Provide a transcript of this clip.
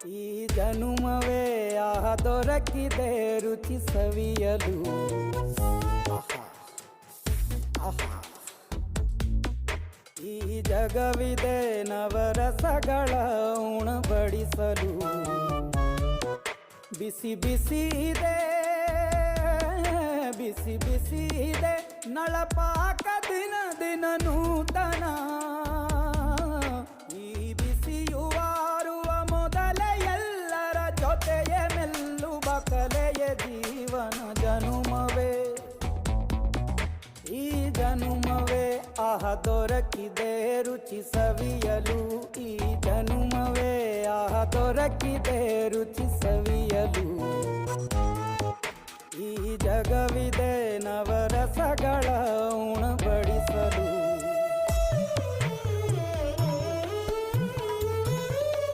ಈ ಜನುಮವೇ ಆಹ ದೊರಕಿದೆ ರುಚಿ ಸವಿಯಲು. ಈ ಜಗವಿದೆ ನವರಸಗಳ ಉಣಬಡಿಸಲು. ಬಿಸಿ ಬಿಸಿ ಇದೆ ಬಿಸಿ ಬಿಸಿ ಇದೆ ನಳಪಾಕ ದಿನ ದಿನ ನೂತನ. ಈ ಬಿಸಿಯುವಾರುವ ಮೊದಲೇ ಎಲ್ಲರ ಜೊತೆಯೇ ಮೆಲ್ಲುವ ಕಲೆಯ ಜೀವನ ಜನುಮವೇ. ಈ ಜನುಮವೇ ಆಹ ದೊರಕಿದೆ ರುಚಿ ಸವಿಯಲು. ಈ ಜನುಮವೇ ಆಹ ದೊರಕಿದೆ ರುಚಿ ಸವಿಯಲು. ಈ ಜಗವಿದೆ ನವರಸಗಳ